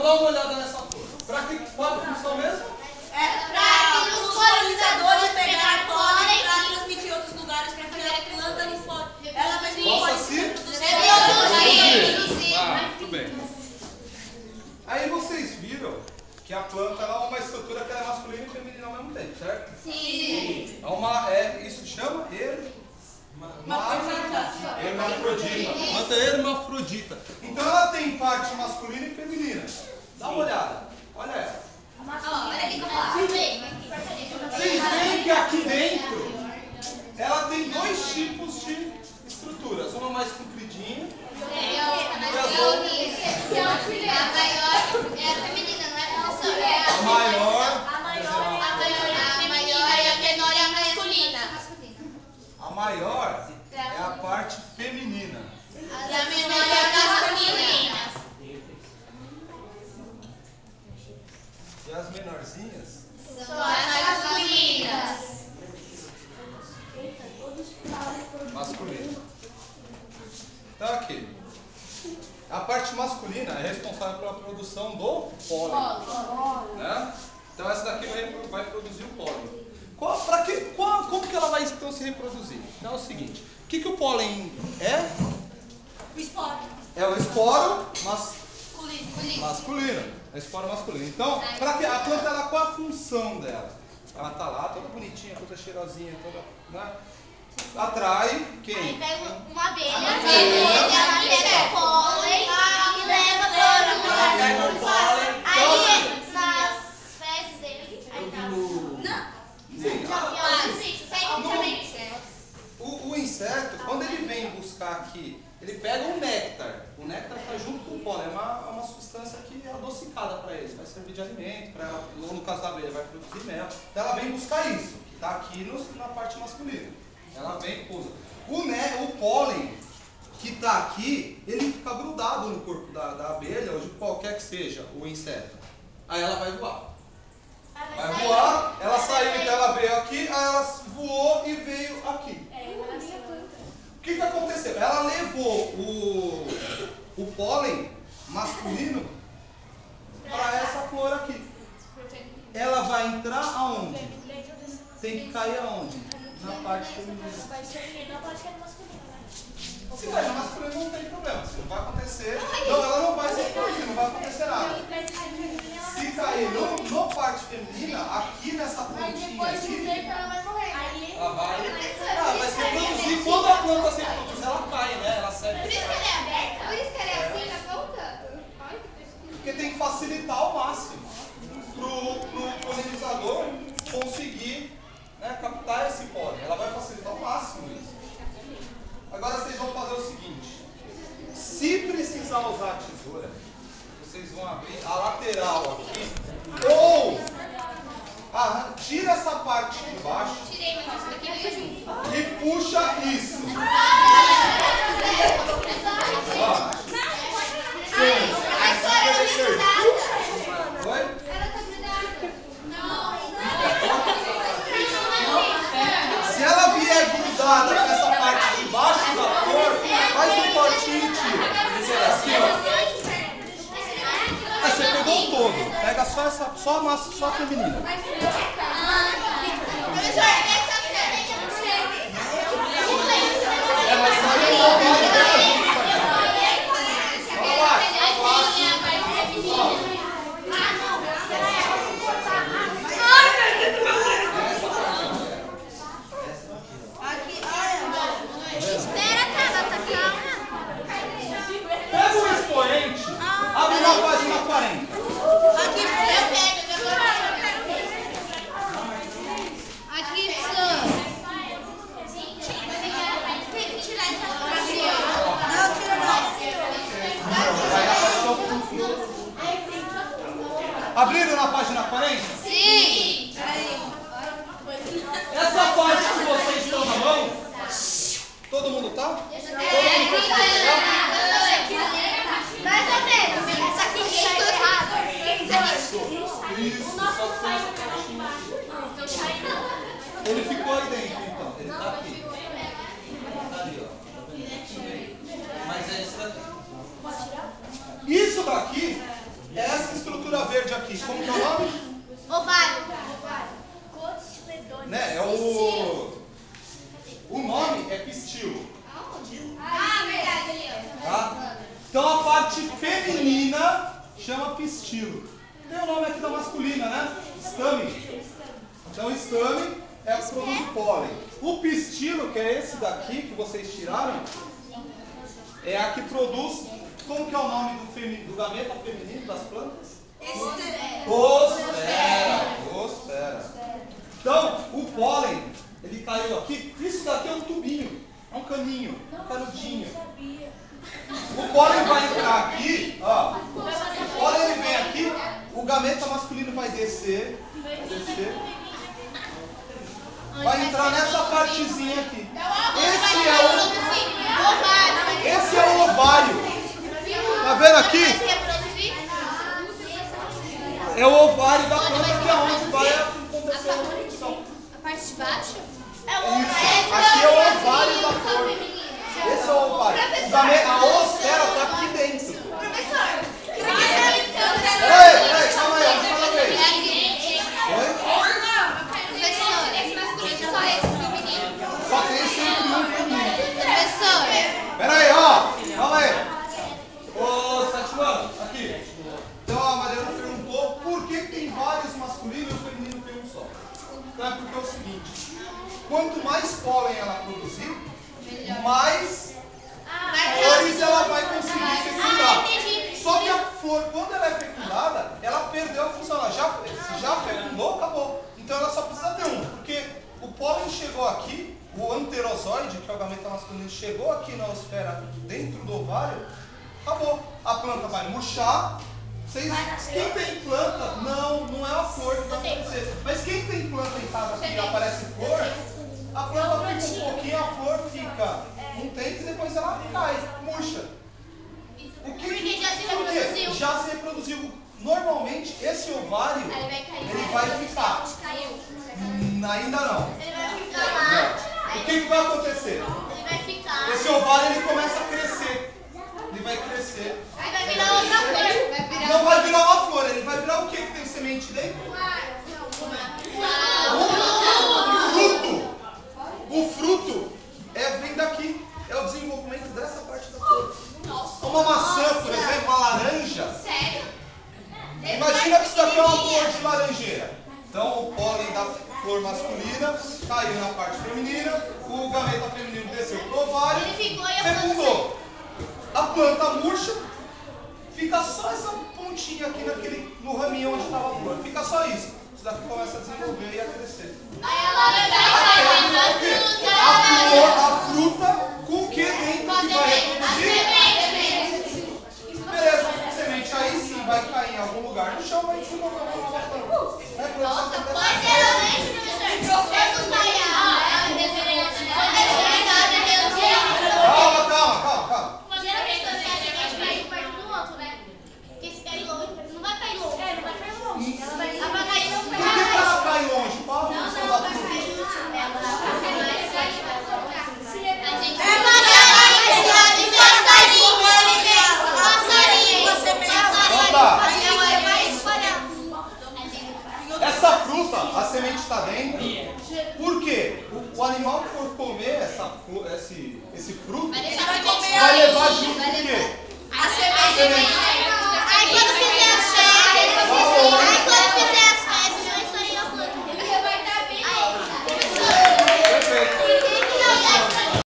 Então dá uma olhada nessa flor. Para que qual a função mesmo? É para que os polinizadores pegarem pólen para transmitir em outros lugares para que a planta não pode. Ela vai ser Possa se reproduzir. Muito bem. Aí vocês viram que a planta ela é uma estrutura que ela é masculina e feminina ao mesmo tempo, certo? Sim. Isso chama hermafrodita. Planta hermafrodita. Então ela tem parte masculina e feminina. Dá uma olhada. Olha ela. Olha aqui como ela Vocês veem que aqui dentro ela tem dois tipos de estruturas. Uma mais compridinha e a outra. A maior é a feminina, não é, professor? A maior A maior e a menor é a masculina. A maior é a parte feminina. E a menor é a masculina. E as menorzinhas São as masculinas. masculinas. Então aqui, a parte masculina é responsável pela produção do pólen, né? Então essa daqui vai produzir o pólen. Como que ela vai então se reproduzir? Então é o seguinte, o que o pólen é? O esporo. É o esporo Masculino. masculino. É esporo masculino. Então, para que a planta, qual a função dela? Ela tá lá, toda bonitinha, toda cheirosinha, toda, né? Atrai quem? Aí pega uma abelha, ela pega o pólen e leva para o pólen. Aí nas fezes dele, aí tá. O inseto, quando ele vem buscar aqui, ele pega um néctar. O néctar está junto com o pólen, é uma substância que é adocicada para ele, vai servir de alimento, para ela, no caso da abelha, vai produzir mel. Então ela vem buscar isso, que está aqui na parte masculina. Ela vem e pousa. O pólen que está aqui, ele fica grudado no corpo da abelha, ou de qualquer que seja o inseto. Aí ela vai voar. Vai voar, ela saiu, então ela veio aqui, aí ela voou e veio aqui. O que aconteceu? Ela levou o pólen masculino para essa flor aqui. Ela vai entrar aonde? Tem que cair aonde? Na parte feminina. Se cair na masculina não tem problema, não vai acontecer. Não, ela não vai se reproduzir, não vai acontecer nada. Se cair na parte feminina, aqui nessa plantinha aqui, ela vai se reproduzir. Quando a planta se reproduz, ela cai, né? Ela segue. Por isso que ela é aberta? Por isso que ela é assim na ponta? Porque tem que facilitar ao máximo para o polinizador conseguir, né, captar esse pólen. Ela vai facilitar ao máximo isso. Agora vocês vão fazer o seguinte: se precisar usar a tesoura, vocês vão abrir a lateral aqui, ou tira essa parte de baixo e puxa isso. Se ela vier grudada com essa parte de baixo da flor, faz um cortinho e tira. Assim, ó. Aí você pegou o todo. Pega só a massa, só a feminina. Pega o expoente, abre na página 40. Aqui, eu pego. Aqui, professor. Tem que tirar essa parte. Não, tira não. Abriram na página 40? Sim. Essa parte que vocês estão na mão, todo mundo tá? Mais ou menos. Essa aqui está errada. Isso. Ele ficou aí dentro, então. Ele tá aqui. Tá ali, ó. Mas é isso daqui. Isso daqui é essa aqui, como que é o nome? Ovário. Né? O nome é pistilo. Verdade. Tá? Então a parte feminina chama pistilo. Tem o nome aqui da masculina, né? Estame. Então estame é o que produz o pólen. O pistilo, que é esse daqui que vocês tiraram, é a que produz. Como que é o nome do gameta feminino das plantas? Osfera. Então, o pólen, ele caiu aqui. Isso daqui é um tubinho, é um caninho, um canudinho. O pólen vai entrar aqui, ó. O pólen ele vem aqui, o gameta masculino vai descer, vai entrar nessa partezinha aqui. Esse é o ovário. Tá vendo aqui? É o ovário da planta que é onde vai acontecer a reprodução. A parte de baixo? Isso. Aqui é o ovário da flor. Esse é o ovário. A osfera está aqui dentro. Peraí, calma aí, vamos falar bem. Só tem sempre um feminino. Peraí, ó. Calma aí. Ô, Sativano, aqui. Então a Mariana perguntou por que tem vários masculinos e o feminino tem um só. Então é porque é o seguinte: quanto mais pólen ela produzir, mais flores ela vai conseguir fecundar. Só que a flor, quando ela é fecundada, ela perdeu a função. Ela se já fecundou, acabou. Então ela só precisa ter um, porque o pólen chegou aqui, o anterozoide, que é o gameta masculino, chegou aqui na osfera, dentro do ovário, acabou. A planta vai murchar. Quem tem planta, não é a flor que vai aparecer. Mas quem tem planta em casa que aparece flor, a planta fica um pouquinho, a flor fica um tempo e depois ela cai, murcha. Porque já se reproduziu. Já se reproduziu. Normalmente esse ovário ele vai ficar. Ainda não. Ele vai ficar lá. O que vai acontecer? Ele vai ficar. Esse ovário ele começa a crescer. Ele vai crescer. Aí vai virar outra flor. Não vai virar uma flor, ele vai virar o que tem semente dentro? O fruto vem daqui. É o desenvolvimento dessa parte da flor. Uma maçã, por exemplo, uma laranja. Sério? Imagina que isso daqui é uma flor de laranjeira. Então o pólen da flor masculina caiu na parte feminina, o gameta feminino desceu para o ovário, fecundou. A planta murcha, fica só essa pontinha aqui no raminho onde estava a flor. Fica só isso. Isso daqui começa a desenvolver e a crescer. Aí ela vai A fruta com o que dentro que vai reproduzir? Beleza, semente aí sim vai cair em algum lugar no chão, vai desenvolver uma nova planta. Calma. Geralmente quando a gente cai um perto do outro, né? Porque se cair longe, não vai cair longe. Não vai cair longe. Ela vai cair longe. Por que ela cai longe? Qual a função da fruta? Essa fruta, a semente está dentro. Por quê? O animal que for comer esse fruto vai levar junto o quê? A semente. Aí quando fizer as fezes, vai estar bem. Perfeito.